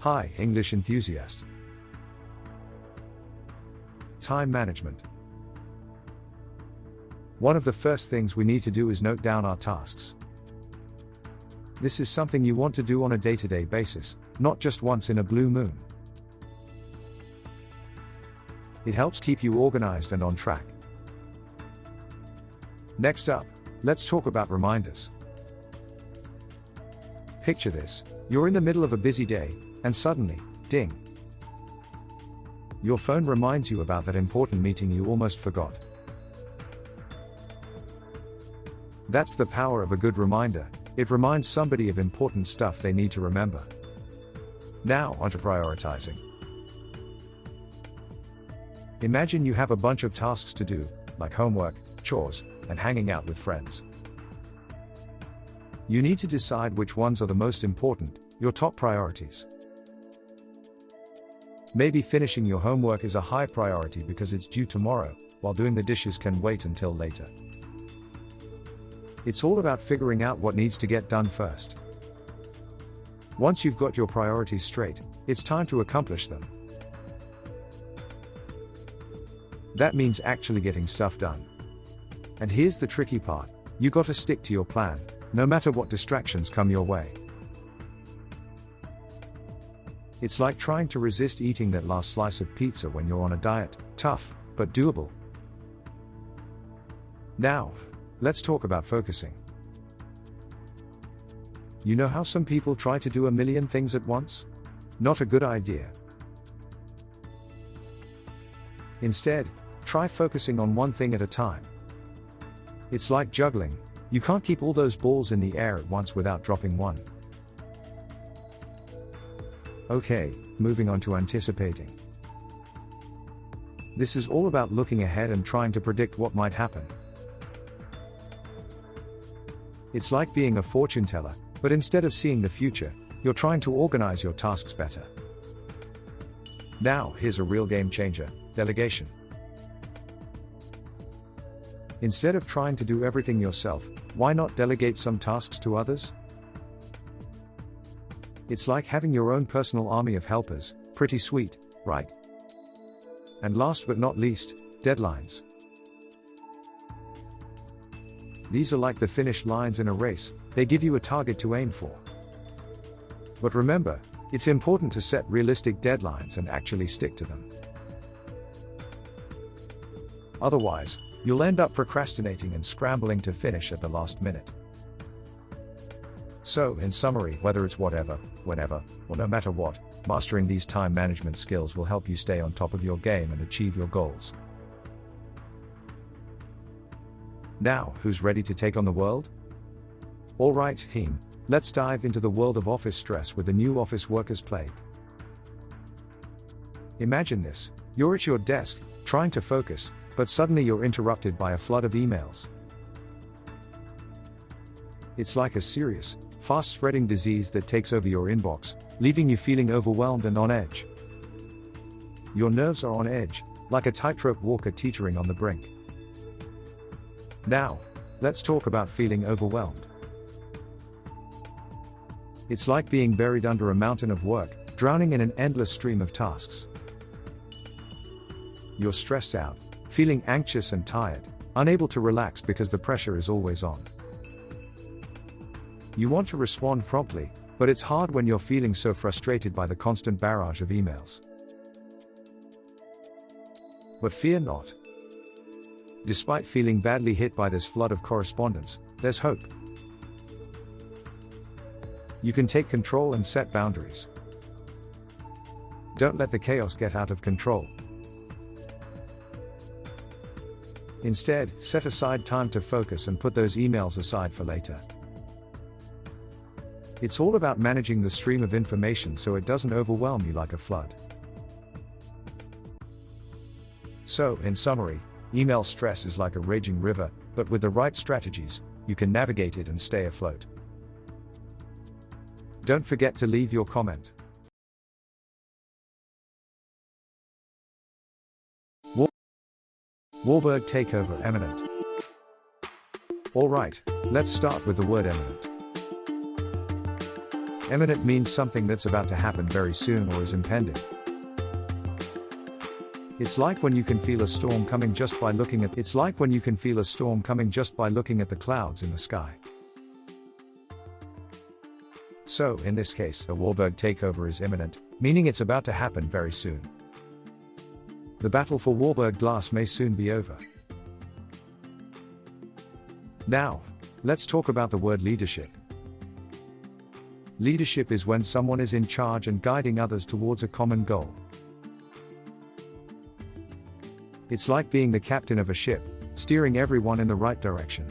Hi, English enthusiast. Time management. One of the first things we need to do is note down our tasks. This is something you want to do on a day-to-day basis, not just once in a blue moon. It helps keep you organized and on track. Next up, let's talk about reminders. Picture this: you're in the middle of a busy day, and suddenly, ding! Your phone reminds you about that important meeting you almost forgot. That's the power of a good reminder. It reminds somebody of important stuff they need to remember. Now, onto prioritizing. Imagine you have a bunch of tasks to do, like homework, chores, and hanging out with friends. You need to decide which ones are the most important, your top priorities. Maybe finishing your homework is a high priority because it's due tomorrow, while doing the dishes can wait until later. It's all about figuring out what needs to get done first. Once you've got your priorities straight, it's time to accomplish them. That means actually getting stuff done. And here's the tricky part: you gotta stick to your plan, no matter what distractions come your way. It's like trying to resist eating that last slice of pizza when you're on a diet. Tough, but doable. Now, let's talk about focusing. You know how some people try to do a million things at once? Not a good idea. Instead, try focusing on one thing at a time. It's like juggling. You can't keep all those balls in the air at once without dropping one. Okay, moving on to anticipating. This is all about looking ahead and trying to predict what might happen. It's like being a fortune teller, but instead of seeing the future, you're trying to organize your tasks better. Now, here's a real game changer: delegation. Instead of trying to do everything yourself, why not delegate some tasks to others? It's like having your own personal army of helpers. Pretty sweet, right? And last but not least, deadlines. These are like the finish lines in a race. They give you a target to aim for. But remember, it's important to set realistic deadlines and actually stick to them. Otherwise, you'll end up procrastinating and scrambling to finish at the last minute. So, in summary, whether it's whatever, whenever, or no matter what, mastering these time management skills will help you stay on top of your game and achieve your goals. Now, who's ready to take on the world? Alright, team, let's dive into the world of office stress with the new office workers plague. Imagine this: you're at your desk, trying to focus, but suddenly you're interrupted by a flood of emails. It's like a serious, fast-spreading disease that takes over your inbox, leaving you feeling overwhelmed and on edge. Your nerves are on edge, like a tightrope walker teetering on the brink. Now, let's talk about feeling overwhelmed. It's like being buried under a mountain of work, drowning in an endless stream of tasks. You're stressed out, feeling anxious and tired, unable to relax because the pressure is always on. You want to respond promptly, but it's hard when you're feeling so frustrated by the constant barrage of emails. But fear not. Despite feeling badly hit by this flood of correspondence, there's hope. You can take control and set boundaries. Don't let the chaos get out of control. Instead, set aside time to focus and put those emails aside for later. It's all about managing the stream of information so it doesn't overwhelm you like a flood. So, in summary, email stress is like a raging river, but with the right strategies, you can navigate it and stay afloat. Don't forget to leave your comment. Wahlberg takeover imminent. Alright, let's start with the word imminent. Imminent means something that's about to happen very soon or is impending. It's like when you can feel a storm coming just by looking at the clouds in the sky. So, in this case, a Warburg takeover is imminent, meaning it's about to happen very soon. The battle for Warburg Glass may soon be over. Now, let's talk about the word leadership. Leadership is when someone is in charge and guiding others towards a common goal. It's like being the captain of a ship, steering everyone in the right direction.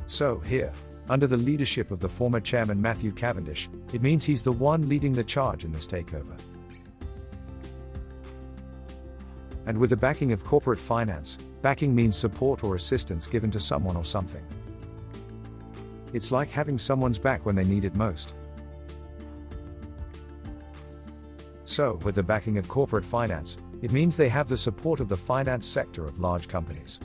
So, here, under the leadership of the former chairman Matthew Cavendish, it means he's the one leading the charge in this takeover. And with the backing of corporate finance, backing means support or assistance given to someone or something. It's like having someone's back when they need it most. So, with the backing of corporate finance, it means they have the support of the finance sector of large companies.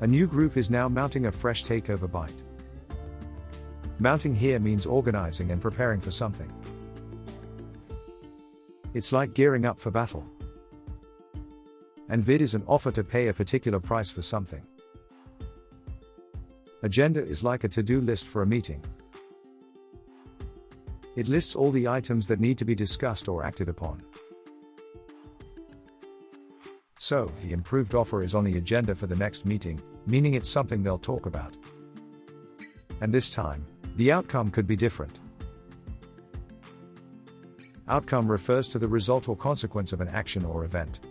A new group is now mounting a fresh takeover bite. Mounting here means organizing and preparing for something. It's like gearing up for battle. And bid is an offer to pay a particular price for something. Agenda is like a to-do list for a meeting. It lists all the items that need to be discussed or acted upon. So, the improved offer is on the agenda for the next meeting, meaning it's something they'll talk about. And this time, the outcome could be different. Outcome refers to the result or consequence of an action or event.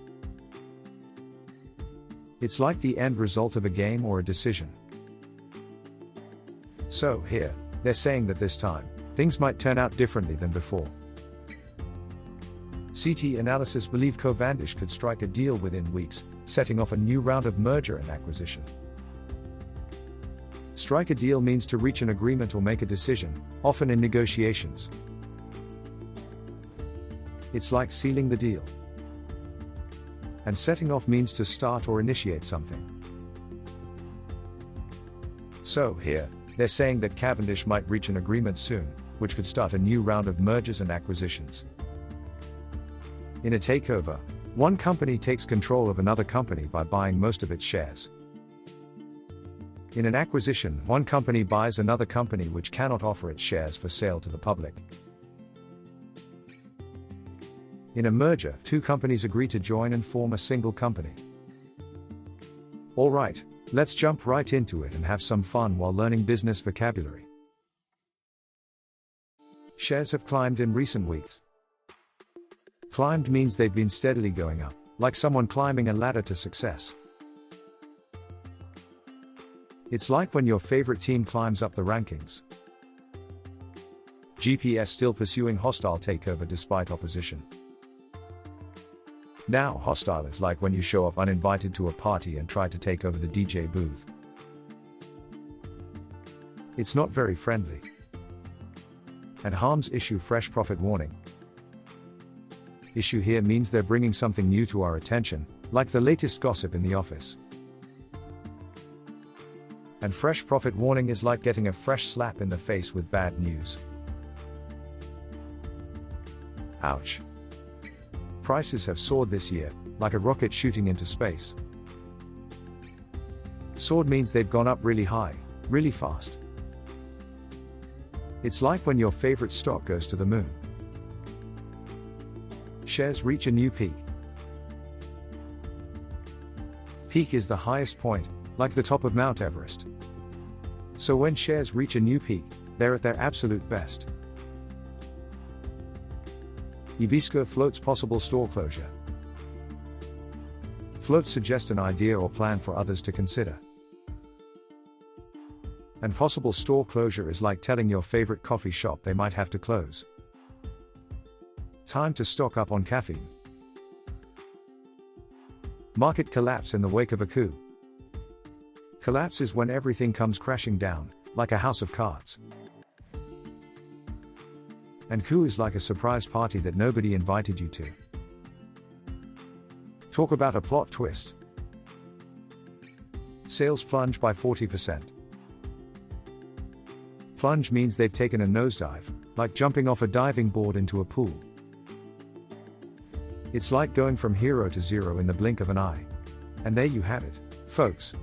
It's like the end result of a game or a decision. So, here, they're saying that this time, things might turn out differently than before. CT Analysis believe Cavendish could strike a deal within weeks, setting off a new round of merger and acquisition. Strike a deal means to reach an agreement or make a decision, often in negotiations. It's like sealing the deal. And setting off means to start or initiate something. So, here, they're saying that Cavendish might reach an agreement soon, which could start a new round of mergers and acquisitions. In a takeover, one company takes control of another company by buying most of its shares. In an acquisition, one company buys another company which cannot offer its shares for sale to the public. In a merger, two companies agree to join and form a single company. Alright, let's jump right into it and have some fun while learning business vocabulary. Shares have climbed in recent weeks. Climbed means they've been steadily going up, like someone climbing a ladder to success. It's like when your favorite team climbs up the rankings. GPS still pursuing hostile takeover despite opposition. Now, hostile is like when you show up uninvited to a party and try to take over the DJ booth. It's not very friendly. And harms issue fresh profit warning. Issue here means they're bringing something new to our attention, like the latest gossip in the office. And fresh profit warning is like getting a fresh slap in the face with bad news. Ouch. Prices have soared this year, like a rocket shooting into space. Soared means they've gone up really high, really fast. It's like when your favorite stock goes to the moon. Shares reach a new peak. Peak is the highest point, like the top of Mount Everest. So when shares reach a new peak, they're at their absolute best. Ibisco floats possible store closure. Floats suggest an idea or plan for others to consider. And possible store closure is like telling your favorite coffee shop they might have to close. Time to stock up on caffeine. Market collapse in the wake of a coup. Collapse is when everything comes crashing down, like a house of cards. And coup is like a surprise party that nobody invited you to. Talk about a plot twist. Sales plunge by 40%. plunge means they've taken a nosedive, like jumping off a diving board into a pool. It's like going from hero to zero in the blink of an eye. And there you have it, folks.